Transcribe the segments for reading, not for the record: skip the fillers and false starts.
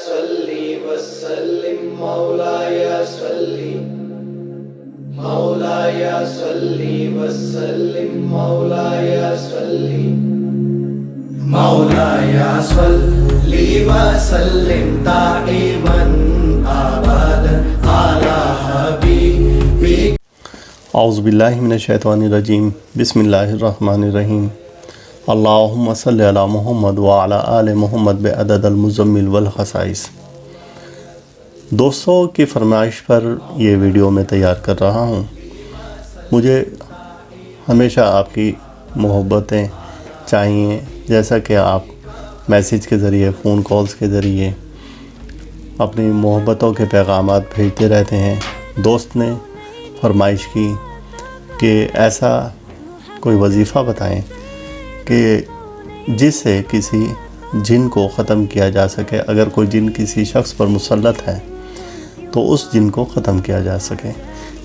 صلی وسلم مولاي صلی مولاي صلی وسلم مولاي صلی مولاي صلی وسلم دائما ابدا على حبیبک۔ اعوذ باللہ من الشیطان الرجیم، بسم اللہ الرحمن الرحیم۔ اللہم صلی علی محمد وعلی آل محمد بعدد المزمل والخصائص۔ دوستوں کی فرمائش پر یہ ویڈیو میں تیار کر رہا ہوں۔ مجھے ہمیشہ آپ کی محبتیں چاہیے، جیسا کہ آپ میسیج کے ذریعے، فون کالز کے ذریعے اپنی محبتوں کے پیغامات بھیجتے رہتے ہیں۔ دوست نے فرمائش کی کہ ایسا کوئی وظیفہ بتائیں کہ جس سے کسی جن کو ختم کیا جا سکے۔ اگر کوئی جن کسی شخص پر مسلط ہے تو اس جن کو ختم کیا جا سکے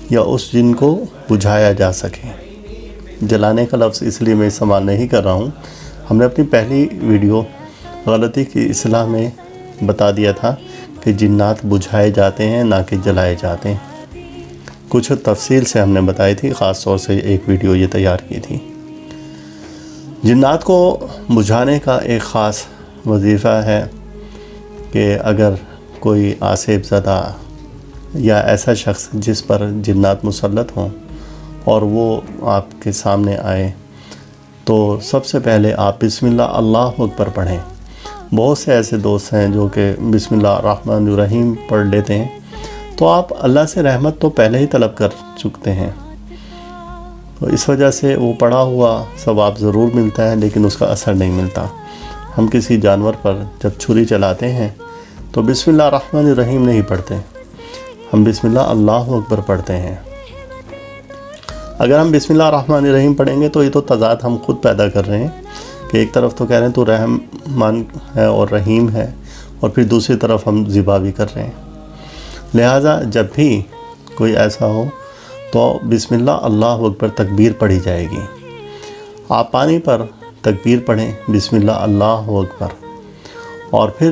یا اس جن کو بجھایا جا سکے۔ جلانے کا لفظ اس لیے میں استعمال نہیں کر رہا ہوں، ہم نے اپنی پہلی ویڈیو غلطی کی اصلاح میں بتا دیا تھا کہ جنات بجھائے جاتے ہیں، نہ کہ جلائے جاتے ہیں۔ کچھ تفصیل سے ہم نے بتائی تھی، خاص طور سے ایک ویڈیو یہ تیار کی تھی۔ جنات کو بجھانے کا ایک خاص وظیفہ ہے کہ اگر کوئی آسیب زدہ یا ایسا شخص جس پر جنات مسلط ہوں اور وہ آپ کے سامنے آئے تو سب سے پہلے آپ بسم اللہ اللہ اکبر پڑھیں۔ بہت سے ایسے دوست ہیں جو کہ بسم اللہ الرحمن الرحیم پڑھ لیتے ہیں، تو آپ اللہ سے رحمت تو پہلے ہی طلب کر چکتے ہیں، تو اس وجہ سے وہ پڑھا ہوا ثواب ضرور ملتا ہے لیکن اس کا اثر نہیں ملتا۔ ہم کسی جانور پر جب چھری چلاتے ہیں تو بسم اللہ الرحمن الرحیم نہیں پڑھتے، ہم بسم اللہ اللہ اکبر پڑھتے ہیں۔ اگر ہم بسم اللہ الرحمن الرحیم پڑھیں گے تو یہ تو تضاد ہم خود پیدا کر رہے ہیں کہ ایک طرف تو کہہ رہے ہیں تو رحمان ہے اور رحیم ہے، اور پھر دوسری طرف ہم ذبح بھی کر رہے ہیں۔ لہٰذا جب بھی کوئی ایسا ہو تو بسم اللہ اللہ اکبر تکبیر پڑھی جائے گی۔ آپ پانی پر تکبیر پڑھیں، بسم اللہ اللہ اکبر، اور پھر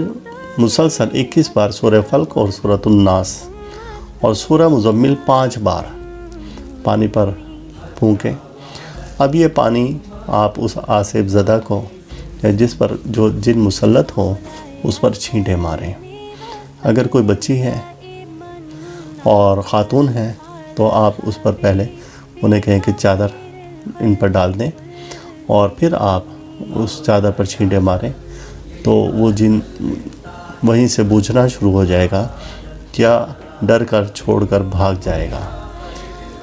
مسلسل 21 بار سورہ فلق اور سورۃ الناس اور سورہ مزمل 5 بار پانی پر پھونکیں۔ اب یہ پانی آپ اس آسیب زدہ کو یا جس پر جو جن مسلط ہو اس پر چھینٹے ماریں۔ اگر کوئی بچی ہے اور خاتون ہے تو آپ اس پر پہلے انہیں کہیں کہ چادر ان پر ڈال دیں اور پھر آپ اس چادر پر چھینٹے ماریں تو وہ جن وہیں سے بوجھنا شروع ہو جائے گا یا ڈر کر چھوڑ کر بھاگ جائے گا۔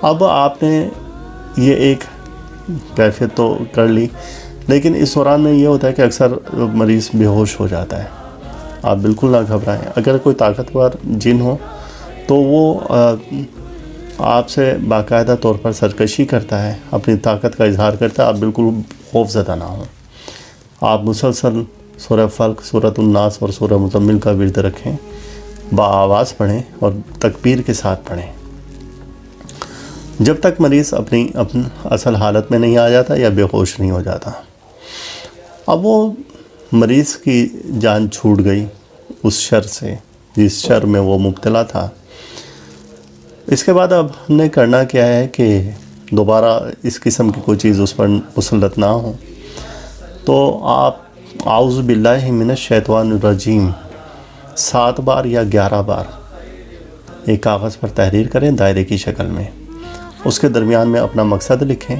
اب آپ نے یہ ایک کیفیت تو کر لی، لیکن اس دوران میں یہ ہوتا ہے کہ اکثر مریض بے ہوش ہو جاتا ہے۔ آپ بالکل نہ گھبرائیں۔ اگر کوئی طاقتور جن ہو تو وہ آپ سے باقاعدہ طور پر سرکشی کرتا ہے، اپنی طاقت کا اظہار کرتا ہے، آپ بالکل خوف زدہ نہ ہوں۔ آپ مسلسل سورہ فلق، سورۃ الناس اور سورہ مزمل کا ورد رکھیں، بآواز پڑھیں اور تکبیر کے ساتھ پڑھیں جب تک مریض اپنی اصل حالت میں نہیں آ جاتا یا بے ہوش نہیں ہو جاتا۔ اب وہ مریض کی جان چھوٹ گئی اس شر سے جس شر میں وہ مبتلا تھا۔ اس کے بعد اب ہم نے کرنا کیا ہے کہ دوبارہ اس قسم کی کوئی چیز اس پر مسلط نہ ہو، تو آپ اعوذ باللہ من الشیطان الرجیم 7 بار یا 11 بار ایک کاغذ پر تحریر کریں دائرے کی شکل میں۔ اس کے درمیان میں اپنا مقصد لکھیں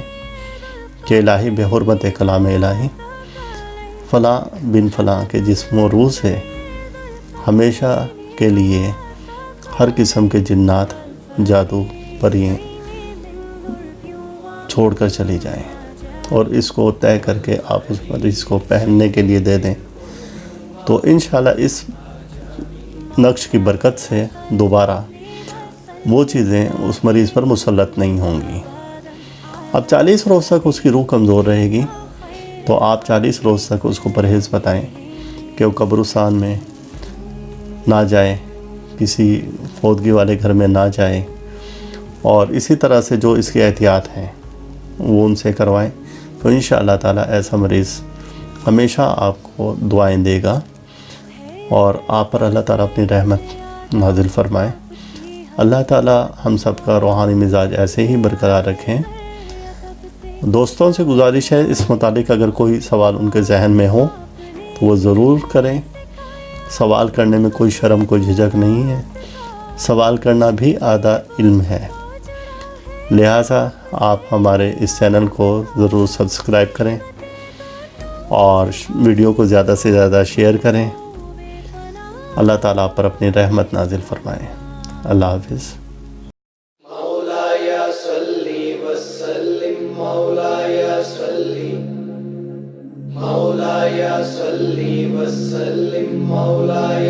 کہ الہی بحرمت کلام الہی فلاں بن فلاں کے جسم و روح سے ہمیشہ کے لیے ہر قسم کے جنات، جادو، پرییں چھوڑ کر چلی جائیں، اور اس کو طے کر کے آپ اس مریض کو پہننے کے لیے دے دیں، تو انشاءاللہ اس نقش کی برکت سے دوبارہ وہ چیزیں اس مریض پر مسلط نہیں ہوں گی۔ اب 40 روز تک اس کی روح کمزور رہے گی، تو آپ 40 روز تک اس کو پرہیز بتائیں کہ وہ قبرستان میں نہ جائے، کسی فوتگی والے گھر میں نہ جائے، اور اسی طرح سے جو اس کی احتیاط ہیں وہ ان سے کروائیں، تو انشاءاللہ تعالی ایسا مریض ہمیشہ آپ کو دعائیں دے گا اور آپ پر اللہ تعالیٰ اپنی رحمت نازل فرمائے۔ اللہ تعالیٰ ہم سب کا روحانی مزاج ایسے ہی برقرار رکھیں۔ دوستوں سے گزارش ہے اس متعلق اگر کوئی سوال ان کے ذہن میں ہو تو وہ ضرور کریں۔ سوال کرنے میں کوئی شرم کوئی جھجک نہیں ہے، سوال کرنا بھی آدھا علم ہے۔ لہٰذا آپ ہمارے اس چینل کو ضرور سبسکرائب کریں اور ویڈیو کو زیادہ سے زیادہ شیئر کریں۔ اللہ تعالیٰ آپ پر اپنی رحمت نازل فرمائے۔ اللہ حافظ۔ مولایا صلی وسلم مولایا صلی مولایا صلی وسلم مولایا